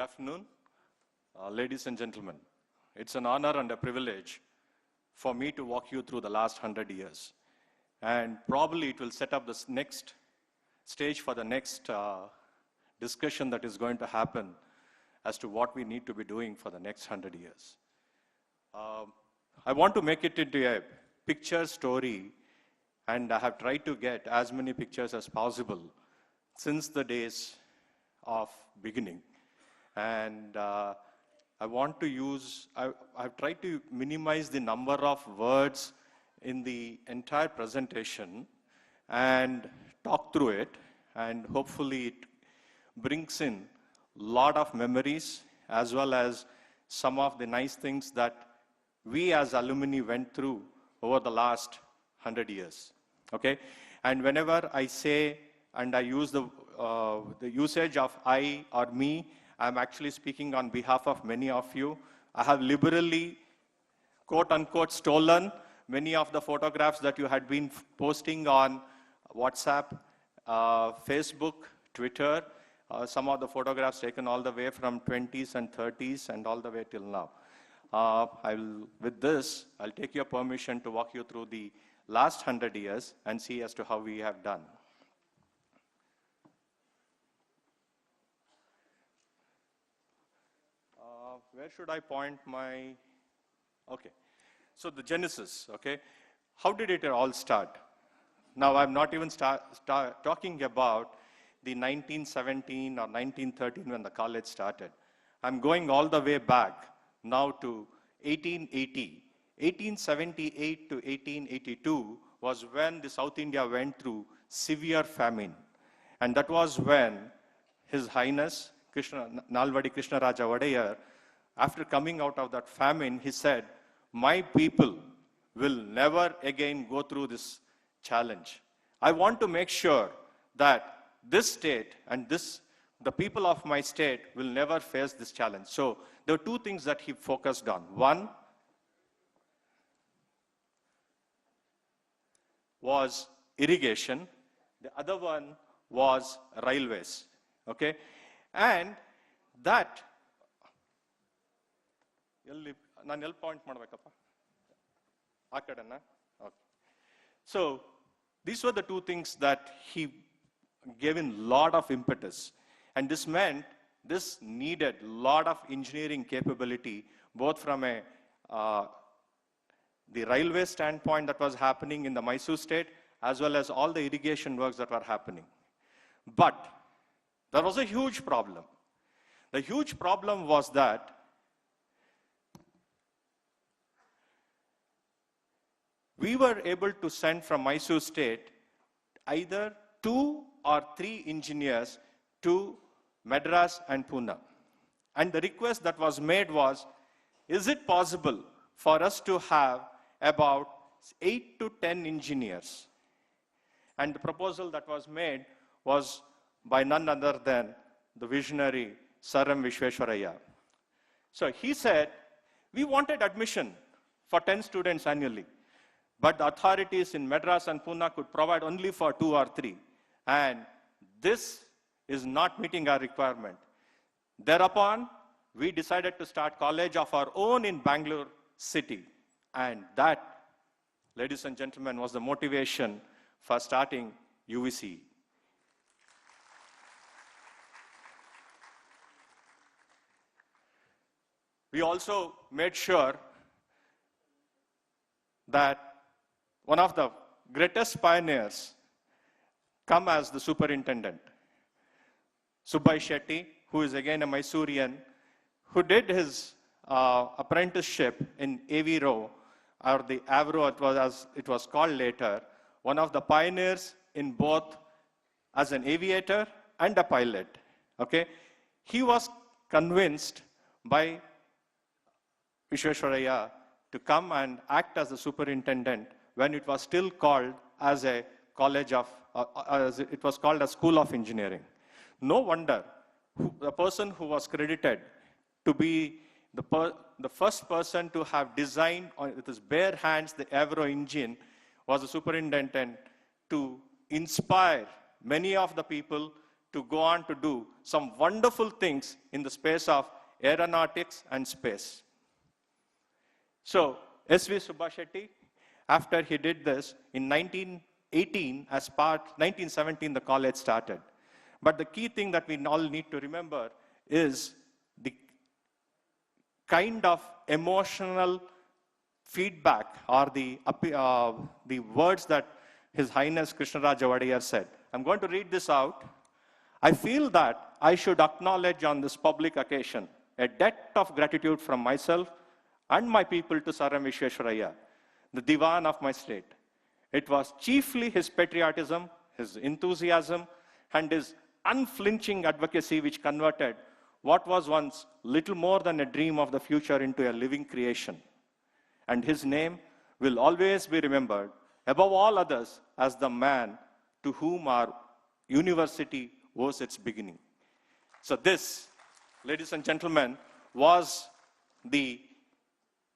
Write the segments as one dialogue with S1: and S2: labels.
S1: afternoon, ladies and gentlemen. It's an honor and a privilege for me to walk you through the last 100 years. And probably it will set up this next stage for the next discussion that is going to happen as to what we need to be doing for the next 100 years. I want to make it into a picture story, and I have tried to get as many pictures as possible since the days of beginning. And I've tried to minimize the number of words in the entire presentation and talk through it, and hopefully it brings in a lot of memories as well as some of the nice things that we as alumni went through over the last 100 years, okay? And whenever I say and I use the usage of I or me, I'm actually speaking on behalf of many of you. I have liberally, quote unquote, stolen many of the photographs that you had been posting on WhatsApp, Facebook, Twitter, some of the photographs taken all the way from 20s and 30s and all the way till now. With this, I'll take your permission to walk you through the last 100 years and see as to how we have done. Where should I point my, okay. So the genesis, okay. How did it all start? Now I'm not even talking about the 1917 or 1913 when the college started. I'm going all the way back now to 1880. 1878 to 1882 was when the South India went through severe famine. And that was when His Highness Nalvadi Krishnaraja Vadayar, after coming out of that famine, he said, my people will never again go through this challenge. I want to make sure that this state and the people of my state will never face this challenge. So there were two things that he focused on. One was irrigation. The other one was railways, okay? And that, so these were the two things that he gave in a lot of impetus. And this meant this needed a lot of engineering capability, both from the railway standpoint that was happening in the Mysore state, as well as all the irrigation works that were happening. But there was a huge problem. The huge problem was that we were able to send from Mysore state either 2 or 3 engineers to Madras and Pune. And the request that was made was, is it possible for us to have about 8 to 10 engineers? And the proposal that was made was by none other than the visionary Sir M. Visvesvaraya. So he said, we wanted admission for 10 students annually, but the authorities in Madras and Pune could provide only for 2 or 3. And this is not meeting our requirement. Thereupon, we decided to start college of our own in Bangalore city. And that, ladies and gentlemen, was the motivation for starting UVCE. We also made sure that one of the greatest pioneers come as the superintendent. Subbai Shetty, who is again a Mysorean, who did his apprenticeship in AVRO, or the AVRO as it was called later, one of the pioneers in both as an aviator and a pilot, okay? He was convinced by Visvesvaraya to come and act as a superintendent when it was still called as a college of, it was called a School of Engineering. No wonder the person who was credited to be the first person to have designed with his bare hands the Avro engine was the superintendent to inspire many of the people to go on to do some wonderful things in the space of aeronautics and space. So, S.V. Subbashetty, after he did this, in 1918, 1917, the college started. But the key thing that we all need to remember is the kind of emotional feedback or the words that His Highness Krishnaraj Vadiyar said. I'm going to read this out. I feel that I should acknowledge on this public occasion a debt of gratitude from myself and my people to Sir M. Visvesvaraya, the Diwan of my state. It was chiefly his patriotism, his enthusiasm, and his unflinching advocacy which converted what was once little more than a dream of the future into a living creation. And his name will always be remembered, above all others, as the man to whom our university owes its beginning. So this, ladies and gentlemen, was the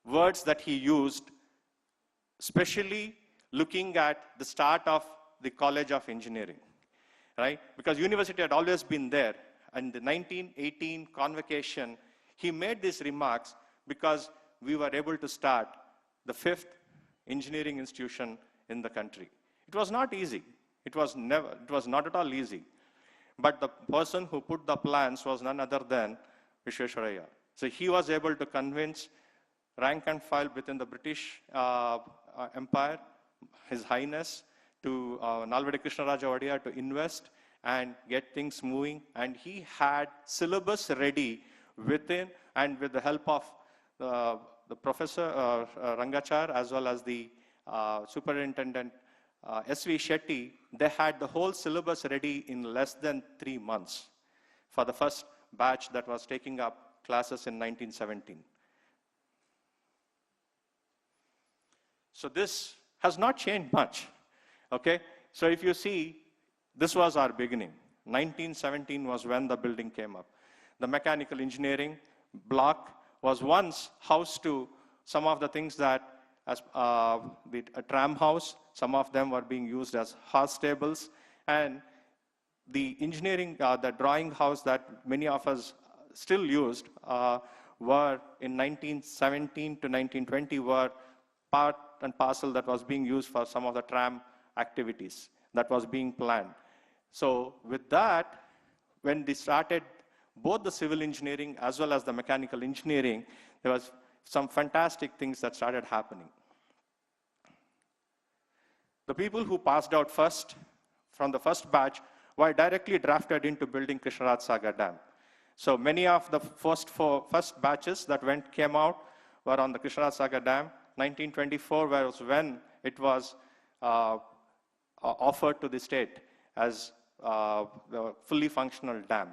S1: words that he used, especially looking at the start of the College of Engineering, right? Because university had always been there. And the 1918 convocation, he made these remarks because we were able to start the 5th engineering institution in the country. It was not easy. It was not at all easy. But the person who put the plans was none other than Visvesvaraya. So he was able to convince rank and file within the British Empire, His Highness, to Nalvadi Krishnaraja Vadiyar to invest and get things moving. And he had syllabus ready within, and with the help of the professor Rangachar, as well as the superintendent S.V. Shetty, they had the whole syllabus ready in less than 3 months for the first batch that was taking up classes in 1917. So this has not changed much, okay? So if you see, this was our beginning. 1917 was when the building came up. The mechanical engineering block was once housed to some of the things that, as a tram house, some of them were being used as horse stables, and the engineering, the drawing house that many of us still used were in 1917 to 1920 were part and parcel that was being used for some of the tram activities that was being planned. So with that, when they started both the civil engineering as well as the mechanical engineering, there was some fantastic things that started happening. The people who passed out first from the first batch were directly drafted into building Krishnaraj Sagar Dam. So many of the first batches that came out were on the Krishnaraj Sagar Dam. 1924 was when it was offered to the state as the fully functional dam.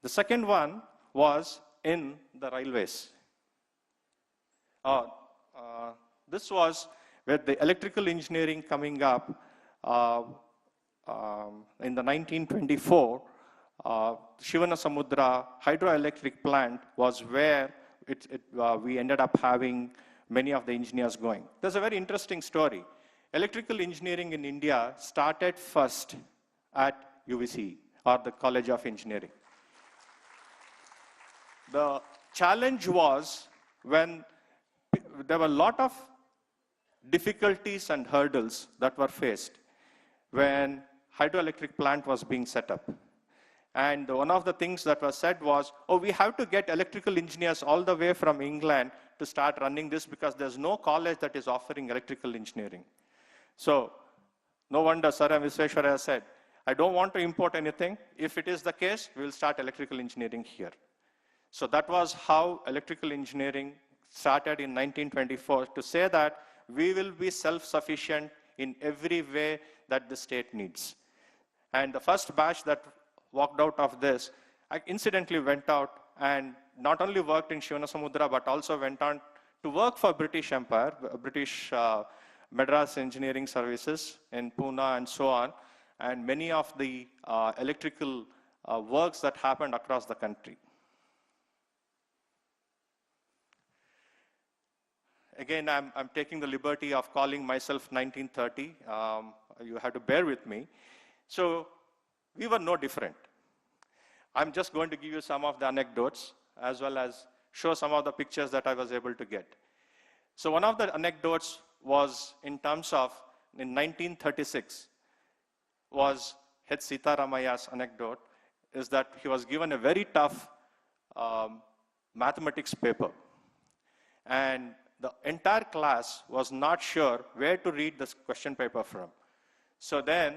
S1: The second one was in the railways. This was with the electrical engineering coming up in the 1924. Shivana Samudra hydroelectric plant was where we ended up having many of the engineers going. There's a very interesting story. Electrical engineering in India started first at UVCE, or the College of Engineering. The challenge was when there were a lot of difficulties and hurdles that were faced when hydroelectric plant was being set up. And one of the things that was said was, oh, we have to get electrical engineers all the way from England to start running this because there's no college that is offering electrical engineering. So no wonder Sir M. Visvesvaraya said, I don't want to import anything. If it is the case, we'll start electrical engineering here. So that was how electrical engineering started in 1924, to say that we will be self-sufficient in every way that the state needs. And the first batch that walked out of this, I incidentally went out and not only worked in Shivanasamudra, but also went on to work for British Empire, British Madras Engineering Services in Pune and so on, and many of the electrical works that happened across the country. Again, I'm taking the liberty of calling myself 1930. You have to bear with me. So we were no different. I'm just going to give you some of the anecdotes as well as show some of the pictures that I was able to get. So one of the anecdotes was in terms of, in 1936, was H. Sitaramaya's anecdote, is that he was given a very tough mathematics paper. And the entire class was not sure where to read this question paper from. So then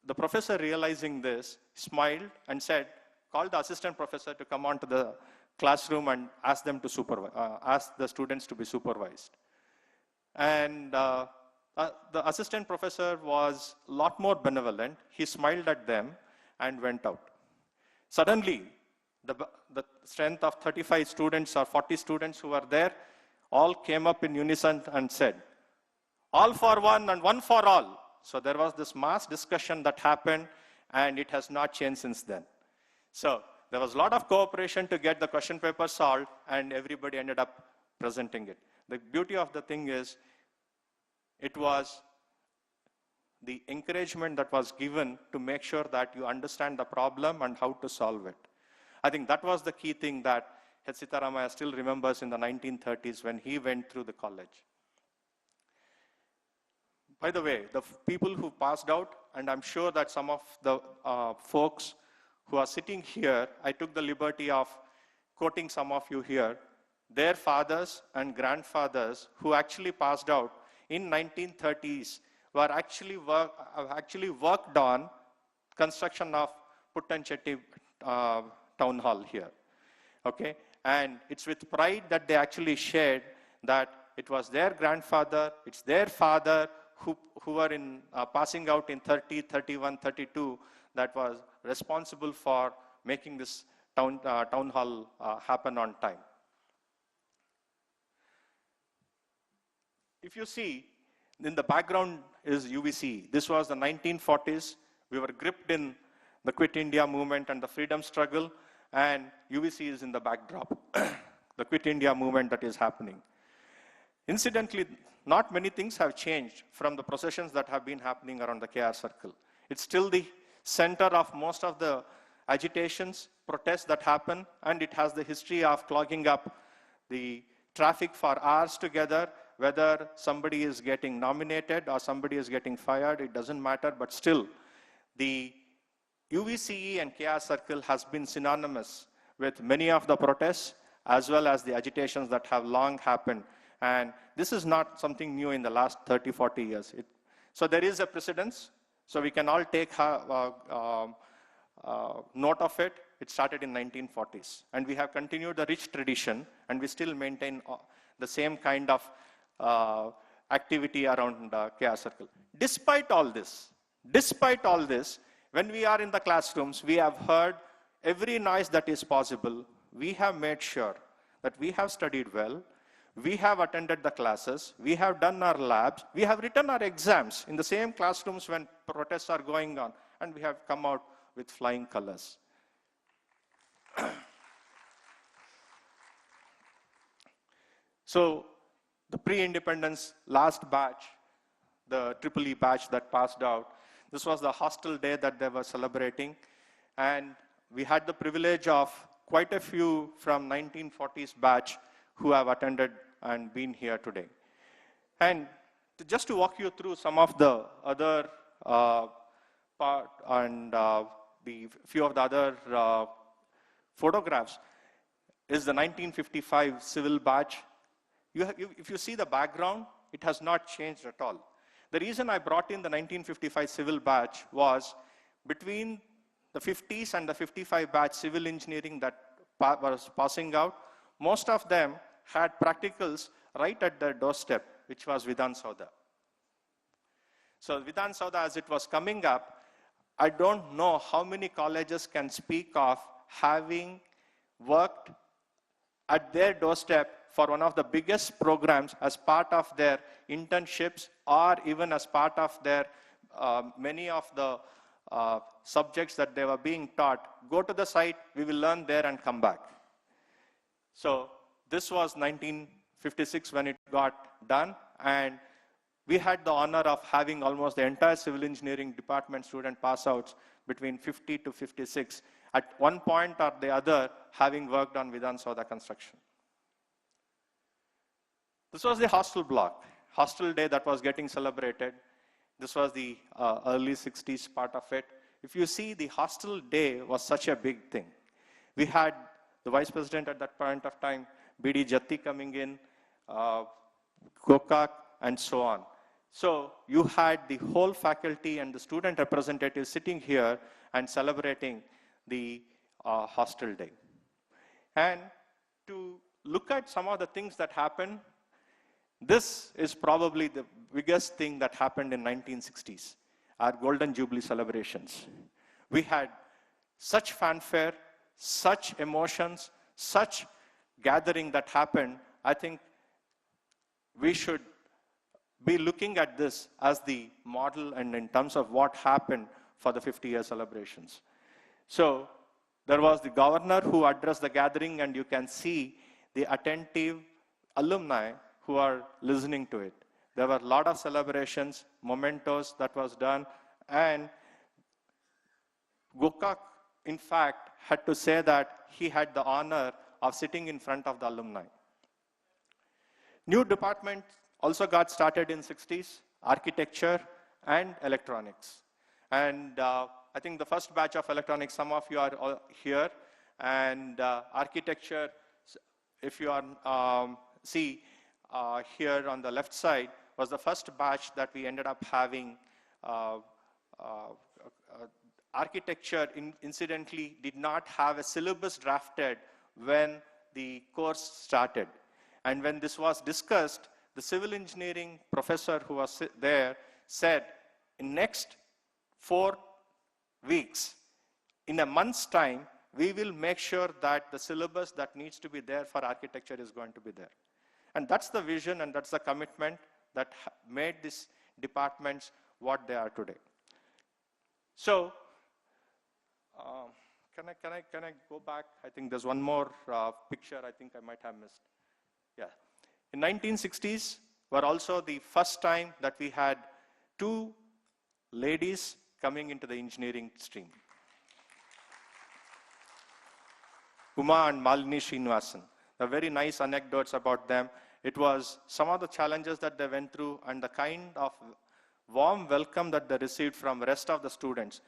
S1: the professor, realizing this, smiled and said, call the assistant professor to come onto the classroom and ask them to ask the students to be supervised. And the assistant professor was a lot more benevolent. He smiled at them and went out. Suddenly, the strength of 35 students or 40 students who were there all came up in unison and said, all for one and one for all. So there was this mass discussion that happened, and it has not changed since then. So there was a lot of cooperation to get the question paper solved, and everybody ended up presenting it. The beauty of the thing is, it was the encouragement that was given to make sure that you understand the problem and how to solve it. I think that was the key thing that H. Sitaramaya still remembers in the 1930s when he went through the college. By the way, the people who passed out, and I'm sure that some of the folks who are sitting here, I took the liberty of quoting some of you here, their fathers and grandfathers who actually passed out in 1930s were actually worked on construction of Puttanchetti town hall here. Okay, and it's with pride that they actually shared that it was their grandfather, it's their father who were in passing out in 30, 31, 32 that was responsible for making this town hall happen on time. If you see, in the background is UVCE. This was the 1940s. We were gripped in the Quit India movement and the freedom struggle, and UVCE is in the backdrop, the Quit India movement that is happening. Incidentally, not many things have changed from the processions that have been happening around the KR circle. It's still the center of most of the agitations, protests that happen, and it has the history of clogging up the traffic for hours together. Whether somebody is getting nominated or somebody is getting fired, it doesn't matter, but still, the UVCE and KR circle has been synonymous with many of the protests as well as the agitations that have long happened. And this is not something new in the last 30, 40 years. So there is a precedence, so we can all take note of it. It started in 1940s, and we have continued the rich tradition, and we still maintain the same kind of activity around the KR circle. Despite all this, when we are in the classrooms, we have heard every noise that is possible. We have made sure that we have studied well, we have attended the classes, we have done our labs, we have written our exams in the same classrooms when protests are going on, and we have come out with flying colors. So, the pre-independence last batch, the EEE batch that passed out, this was the hostel day that they were celebrating, and we had the privilege of quite a few from 1940s batch who have attended and been here today. And just to walk you through some of the other part and the few of the other photographs is the 1955 civil batch. If you see the background, it has not changed at all. The reason I brought in the 1955 civil batch was between the 50s and the 55 batch civil engineering that was passing out, most of them had practicals right at their doorstep, which was Vidhan Sauda. So Vidhan Sauda, as it was coming up, I don't know how many colleges can speak of having worked at their doorstep for one of the biggest programs as part of their internships or even as part of their many of the subjects that they were being taught. Go to the site, we will learn there and come back. So this was 1956 when it got done, and we had the honor of having almost the entire civil engineering department student pass outs between 50 to 56. at one point or the other having worked on Vidhan Soda construction. This was the hostel block, hostel day that was getting celebrated. This was the early 60s part of it. If you see, the hostel day was such a big thing. We had the vice president at that point of time, B.D. Jatti coming in, Gokak, and so on. So you had the whole faculty and the student representatives sitting here and celebrating the hostel day. And to look at some of the things that happened, this is probably the biggest thing that happened in 1960s, our Golden Jubilee celebrations. We had such fanfare, such emotions, such gathering that happened. I think we should be looking at this as the model and in terms of what happened for the 50-year celebrations. So there was the governor who addressed the gathering, and you can see the attentive alumni who are listening to it. There were a lot of celebrations, mementos that was done, and Gokak, in fact, had to say that he had the honor of sitting in front of the alumni. New department also got started in 60s, architecture and electronics. And I think the first batch of electronics, some of you are here, and architecture, if you are, see here on the left side, was the first batch that we ended up having. Architecture, incidentally, did not have a syllabus drafted when the course started. And when this was discussed, the civil engineering professor who was there said, in next 4 weeks, in a month's time, we will make sure that the syllabus that needs to be there for architecture is going to be there. And that's the vision and that's the commitment that made these departments what they are today. So, can I go back? I think there's one more picture I think I might have missed. Yeah. In 1960s were also the first time that we had 2 ladies coming into the engineering stream. Uma and Malini Srinivasan. There are very nice anecdotes about them. It was some of the challenges that they went through and the kind of warm welcome that they received from the rest of the students.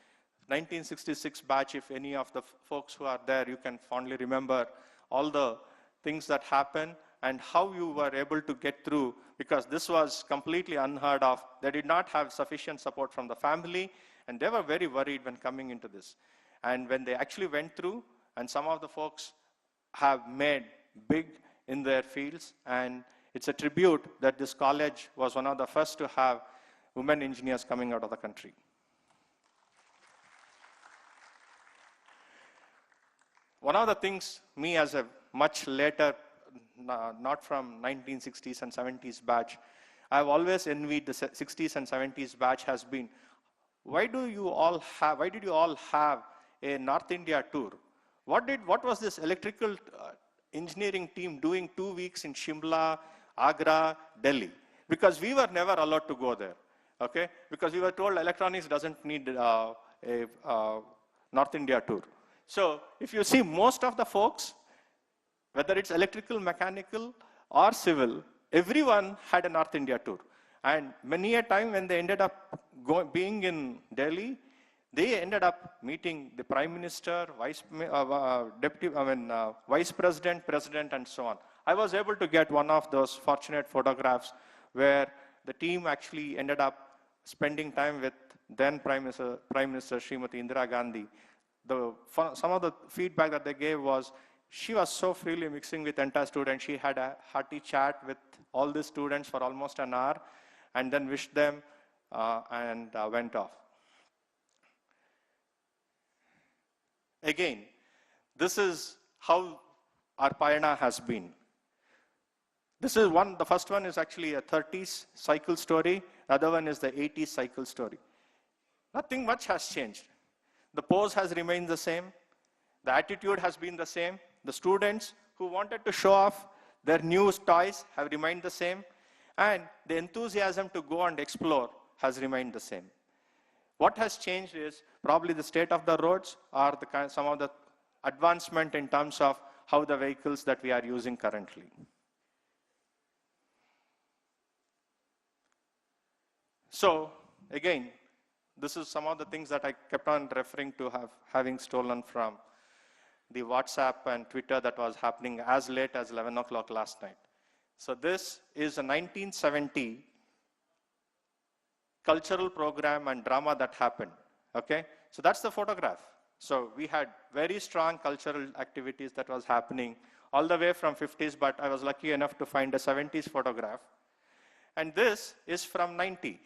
S1: 1966 batch, if any of the folks who are there, you can fondly remember all the things that happened and how you were able to get through, because this was completely unheard of. They did not have sufficient support from the family, and they were very worried when coming into this. And when they actually went through, and some of the folks have made big in their fields, and it's a tribute that this college was one of the first to have women engineers coming out of the country. One of the things, me as a much later, not from 1960s and 70s batch, I've always envied the 60s and 70s batch has been, why did you all have a North India tour? What was this electrical engineering team doing 2 weeks in Shimla, Agra, Delhi? Because we were never allowed to go there, okay? Because we were told electronics doesn't need a North India tour. So if you see most of the folks, whether it's electrical, mechanical, or civil, everyone had a North India tour. And many a time when they ended up being in Delhi, they ended up meeting the Prime Minister, Vice President, President, and so on. I was able to get one of those fortunate photographs where the team actually ended up spending time with then Prime Minister Srimati Indira Gandhi. Some of the feedback that they gave was, she was so freely mixing with entire students. She had a hearty chat with all the students for almost an hour and then wished them and went off. Again, this is how our Payana has been. This is one, the first one is actually a 30s cycle story. The other one is the 80s cycle story. Nothing much has changed. The pose has remained the same. The attitude has been the same. The students who wanted to show off their new toys have remained the same. And the enthusiasm to go and explore has remained the same. What has changed is probably the state of the roads or some of the advancement in terms of how the vehicles that we are using currently. So again, this is some of the things that I kept on referring to having stolen from the WhatsApp and Twitter that was happening as late as 11 o'clock last night. So this is a 1970 cultural program and drama that happened, okay? So that's the photograph. So we had very strong cultural activities that was happening all the way from 50s, but I was lucky enough to find a 70s photograph. And this is from 90.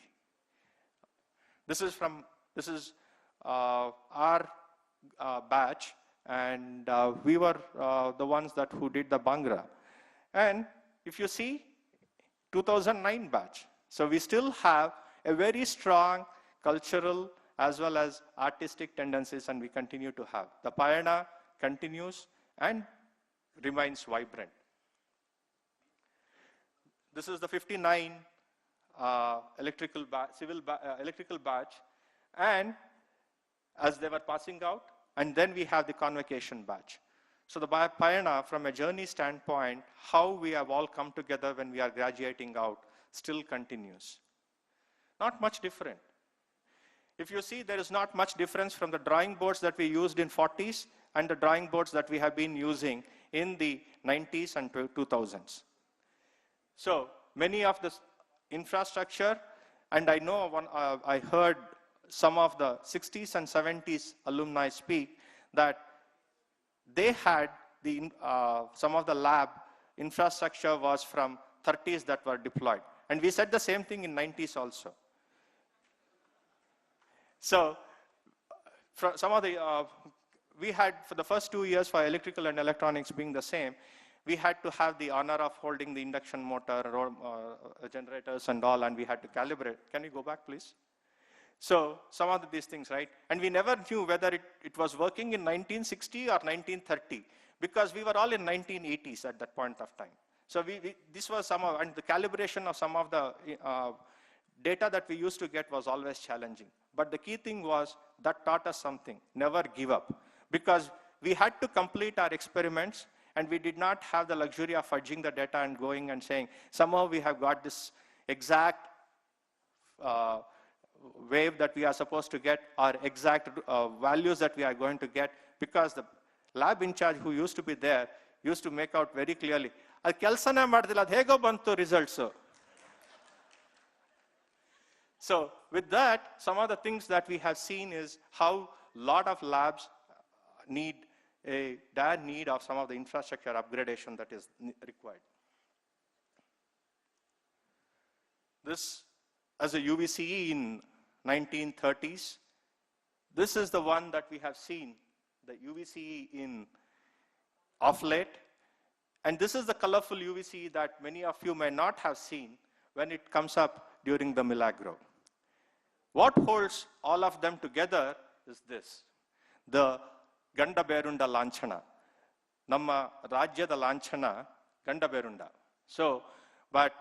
S1: This is our batch, and we were the ones who did the Bhangra. And if you see, 2009 batch. So we still have a very strong cultural as well as artistic tendencies, and we continue to have. The Payana continues and remains vibrant. This is the 59 electrical batch, and as they were passing out, and then we have the convocation batch. So the Payana, from a journey standpoint, how we have all come together when we are graduating out, still continues. Not much different. If you see, there is not much difference from the drawing boards that we used in 40s and the drawing boards that we have been using in the 90s and 2000s. So many of the infrastructure, and I know I heard some of the 60s and 70s alumni speak that they had some of the lab infrastructure was from 30s that were deployed. And we said the same thing in 90s also. So some of the, we had for the first 2 years for electrical and electronics being the same, we had to have the honor of holding the induction motor, generators and all, and we had to calibrate. Can you go back, please? So some of these things, right? And we never knew whether it was working in 1960 or 1930, because we were all in 1980s at that point of time. So this was and the calibration of some of the data that we used to get was always challenging. But the key thing was that taught us something: never give up, because we had to complete our experiments, and we did not have the luxury of fudging the data and going and saying, somehow we have got this exact wave that we are supposed to get, or exact values that we are going to get, because the lab in charge who used to be there used to make out very clearly, ಅದು ಕೆಲಸನೇ ಮಾಡ್ದಿಲ್ಲ, ಅದು ಹೇಗೋ ಬಂತು results. So with that, some of the things that we have seen is how a lot of labs need a dire need of some of the infrastructure upgradation that is required. This, as a UVCE in 1930s, this is the one that we have seen, the UVCE in of late. And this is the colorful UVCE that many of you may not have seen when it comes up during the Milagro. What holds all of them together is this: the Ganda Berunda Lanchana. Namma Rajyada Lanchana, Ganda Berunda. So, but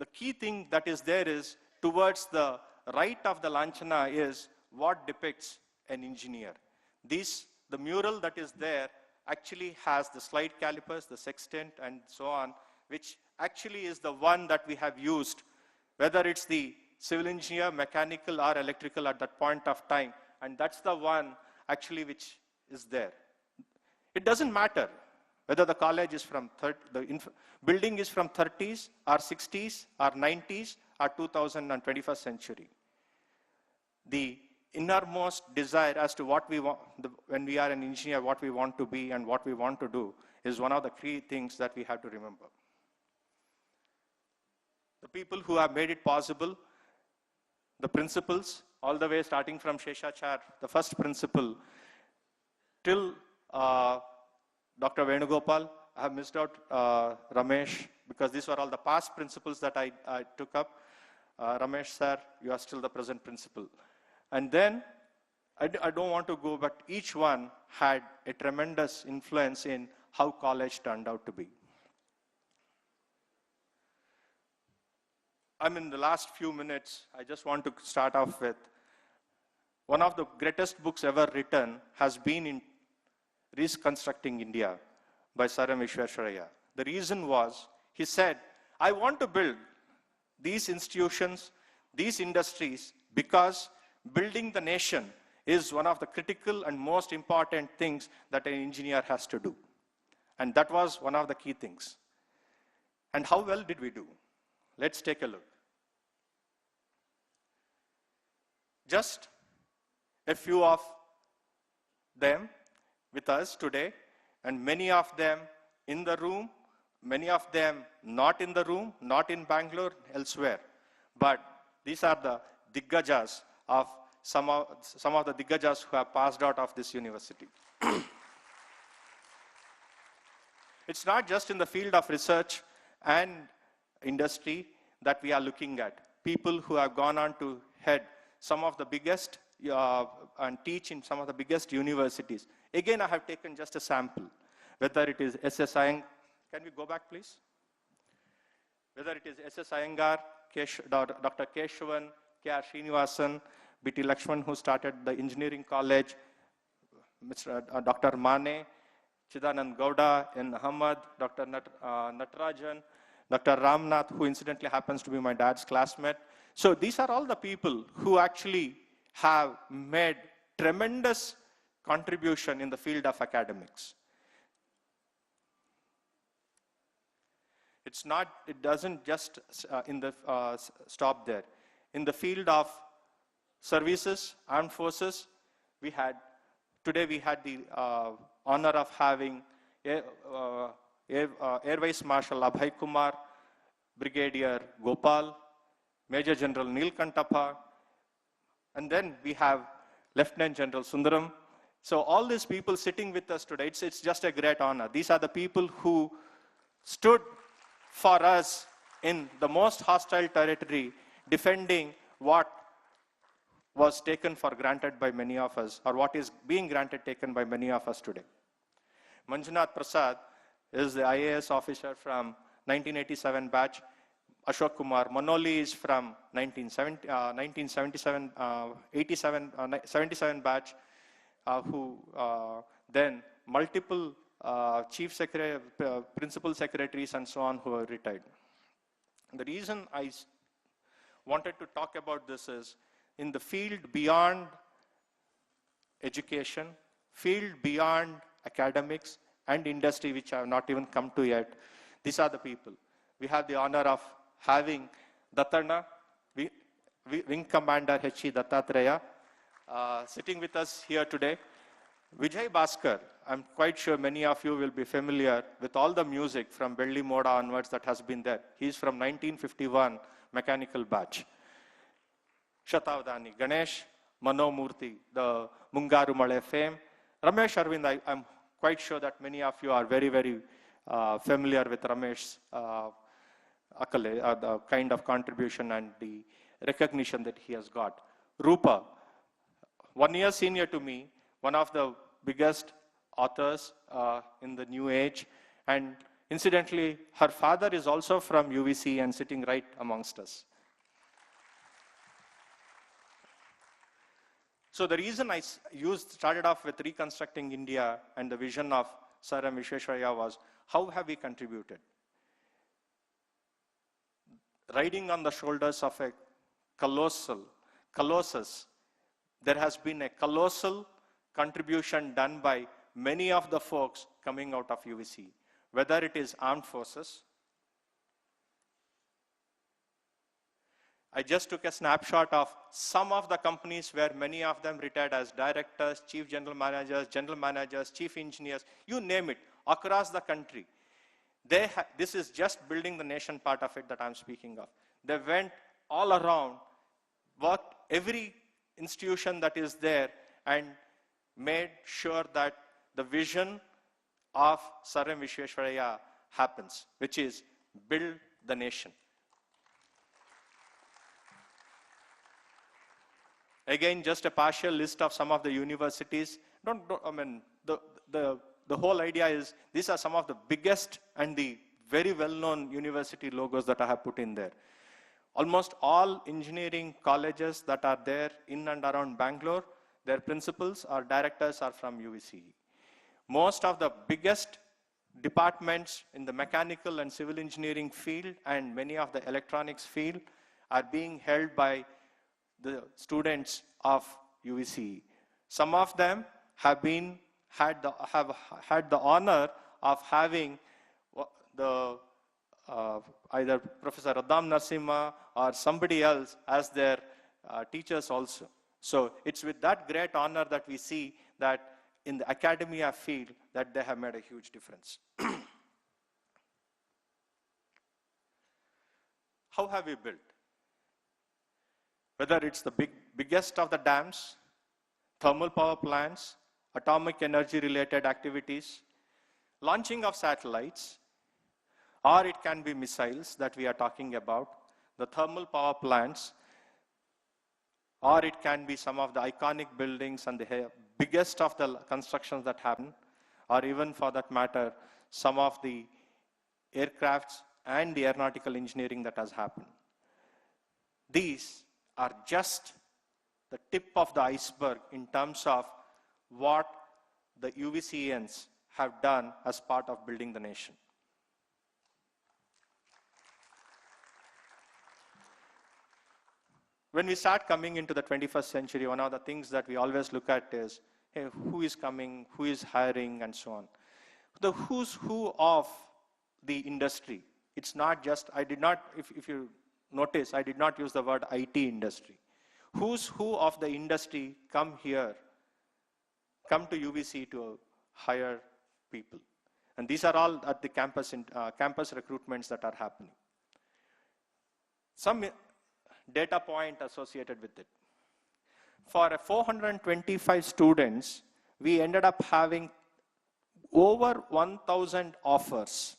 S1: the key thing that is there is, towards the right of the Lanchana is what depicts an engineer. The mural that is there actually has the slide calipers, the sextant, and so on, which actually is the one that we have used, whether it's the civil engineer, mechanical, or electrical at that point of time. And that's the one actually which is there. It doesn't matter whether the college is from, the building is from 30s or 60s or 90s or 2000 and 21st century. The innermost desire as to what we want, when we are an engineer, what we want to be and what we want to do, is one of the key things that we have to remember. The people who have made it possible, the principals, all the way starting from Sheshachar, the first principal, till Dr. Venugopal. I have missed out Ramesh, because these were all the past principals that I took up. Ramesh sir, you are still the present principal. And then, I don't want to go, but each one had a tremendous influence in how college turned out to be. In the last few minutes, I just want to start off with one of the greatest books ever written has been in Reconstructing India by Sir M. Visvesvaraya. The reason was, he said, I want to build these institutions, these industries, because building the nation is one of the critical and most important things that an engineer has to do. And that was one of the key things. And how well did we do? Let's take a look. Just a few of them with us today, and many of them in the room, many of them not in the room, not in Bangalore, elsewhere. But these are the diggajas of some of the diggajas who have passed out of this university. It's not just in the field of research and industry that we are looking at. People who have gone on to head some of the biggest and teach in some of the biggest universities. Again, I have taken just a sample. Whether it is S.S. Iyengar, can we go back please? Whether it is S.S. Iyengar, Dr. Keshavan, K.R. Srinivasan, B.T. Lakshman, who started the engineering college, Dr. Mane, Chidanand Gowda, N. Ahmad, Dr. Natarajan, Dr. Ramnath, who incidentally happens to be my dad's classmate. So these are all the people who actually have made tremendous contribution in the field of academics. It doesn't just stop there. In the field of services, armed forces, today we had the honor of having Air Vice Marshal Abhay Kumar, Brigadier Gopal, Major General Neelkantappa, and then we have Lieutenant General Sundaram. So all these people sitting with us today, it's just a great honor. These are the people who stood for us in the most hostile territory, defending what was taken for granted by many of us, or what is being taken by many of us today. Manjunath Prasad is the IAS officer from 1987 batch. Ashok Kumar Manoli is from 1977 77 batch, who then multiple chief secretary, principal secretaries and so on who are retired. The reason I wanted to talk about this is, in the field beyond education, field beyond academics and industry, which I have not even come to yet, these are the people. We have the honor of having Dattana, Wing Commander H.E. Dattatreya, sitting with us here today. Vijay Bhaskar, I'm quite sure many of you will be familiar with all the music from Belli Moda onwards that has been there. He's from 1951 mechanical batch. Shatavdani Ganesh, Mano Murthy, the Mungaru Male fame. Ramesh Arvind, I'm quite sure that many of you are very, very familiar with Ramesh's the kind of contribution and the recognition that he has got. Rupa, 1 year senior to me, one of the biggest authors in the new age, and incidentally, her father is also from UVCE and sitting right amongst us. So the reason I started off with Reconstructing India and the vision of Sir M. Visvesvaraya was, how have we contributed? Riding on the shoulders of a colossus, there has been a colossal contribution done by many of the folks coming out of UVCE, whether it is armed forces. I just took a snapshot of some of the companies where many of them retired as directors, chief general managers, chief engineers, you name it, across the country. This is just building the nation part of it that I'm speaking of. They went all around, worked every institution that is there, and made sure that the vision of Sir M. Visvesvaraya happens, which is build the nation. Again, just a partial list of some of the universities. The whole idea is, these are some of the biggest and the very well-known university logos that I have put in there. Almost all engineering colleges that are there in and around Bangalore, their principals or directors are from UVCE. Most of the biggest departments in the mechanical and civil engineering field and many of the electronics field are being held by the students of UVCE. Some of them have had the honor of having the either Professor Radham Narasimha or somebody else as their teachers also. So it's with that great honor that we see that in the academia field that they have made a huge difference. How have we built? Whether it's the biggest of the dams, thermal power plants, atomic energy related activities, launching of satellites, or it can be missiles that we are talking about, the thermal power plants, or it can be some of the iconic buildings and the biggest of the constructions that happen, or even for that matter, some of the aircrafts and the aeronautical engineering that has happened. These are just the tip of the iceberg in terms of what the UVCEians have done as part of building the nation. When we start coming into the 21st century, one of the things that we always look at is, hey, who is coming, who is hiring, and so on. The who's who of the industry. It's not just, I did not, if you notice, I did not use the word IT industry. Who's who of the industry come here, come to UVC to hire people. And these are all at the campus recruitments that are happening. Some data point associated with it. For 425 students, we ended up having over 1,000 offers,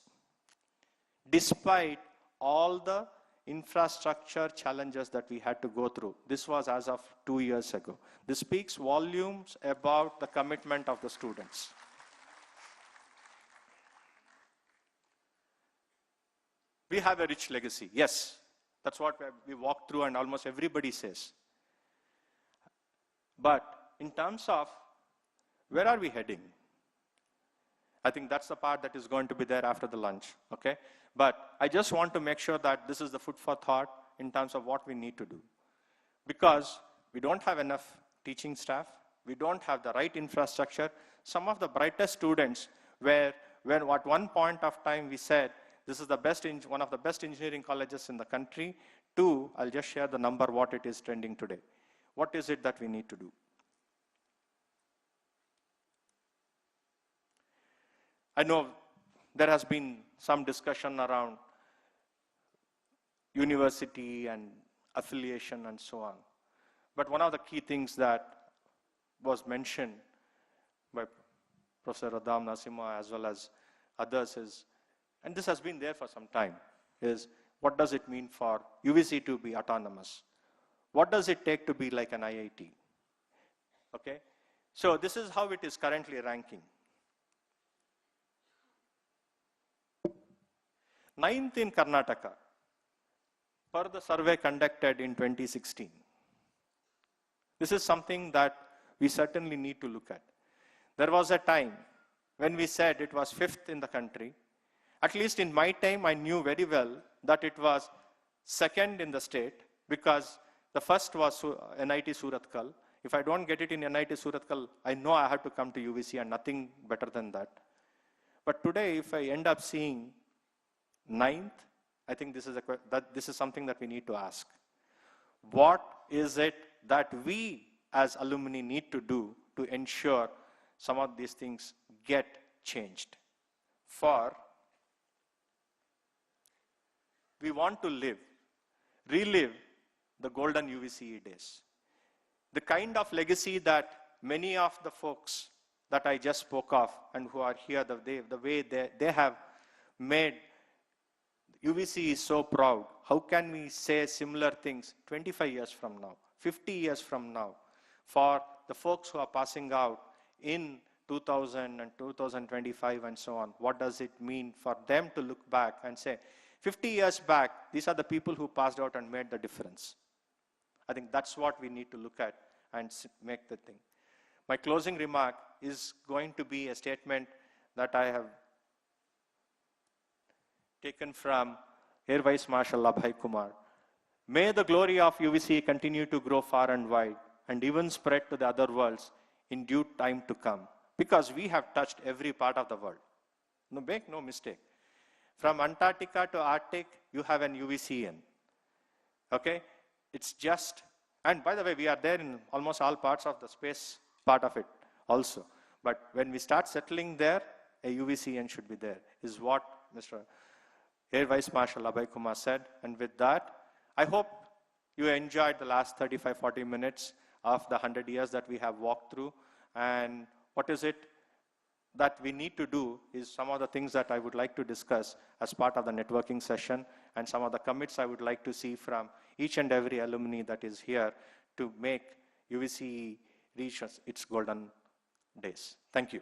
S1: despite all the infrastructure challenges that we had to go through. This was as of 2 years ago. This speaks volumes about the commitment of the students. We have a rich legacy, yes. That's what we walk through and almost everybody says. But in terms of where are we heading? I think that's the part that is going to be there after the lunch, okay? But I just want to make sure that this is the food for thought in terms of what we need to do. Because we don't have enough teaching staff, we don't have the right infrastructure. Some of the brightest students when at one point of time we said, this is the best, one of the best engineering colleges in the country. Two, I'll just share the number, what it is trending today. What is it that we need to do? I know there has been some discussion around university and affiliation and so on. But one of the key things that was mentioned by Professor Radham Narasimha as well as others is, and this has been there for some time, is what does it mean for UVC to be autonomous? What does it take to be like an IIT? Okay, so this is how it is currently ranking. 9th in Karnataka, per the survey conducted in 2016. This is something that we certainly need to look at. There was a time when we said it was 5th in the country. At least in my time, I knew very well that it was 2nd in the state because the first was NIT Surathkal. If I don't get it in NIT Surathkal, I know I have to come to UVC and nothing better than that. But today, if I end up seeing 9th, I think this is something that we need to ask. What is it that we as alumni need to do to ensure some of these things get changed? For we want to relive the golden UVCE days. The kind of legacy that many of the folks that I just spoke of and who are here, the way they have made UVC is so proud. How can we say similar things 25 years from now, 50 years from now, for the folks who are passing out in 2000 and 2025 and so on, what does it mean for them to look back and say, 50 years back, these are the people who passed out and made the difference. I think that's what we need to look at and make the thing. My closing remark is going to be a statement that I have taken from Air Vice Marshal Abhay Kumar. May the glory of UVCE continue to grow far and wide and even spread to the other worlds in due time to come, because we have touched every part of the world. No, make no mistake. From Antarctica to Arctic, you have an UVCEian. Okay? It's just, and by the way, we are there in almost all parts of the space part of it also. But when we start settling there, a UVCEian should be there, is what Mr. Air Vice Marshal Abhay Kumar said. And with that, I hope you enjoyed the last 35, 40 minutes of the 100 years that we have walked through. And what is it that we need to do is some of the things that I would like to discuss as part of the networking session, and some of the commits I would like to see from each and every alumni that is here to make UVCE reach its golden days. Thank you.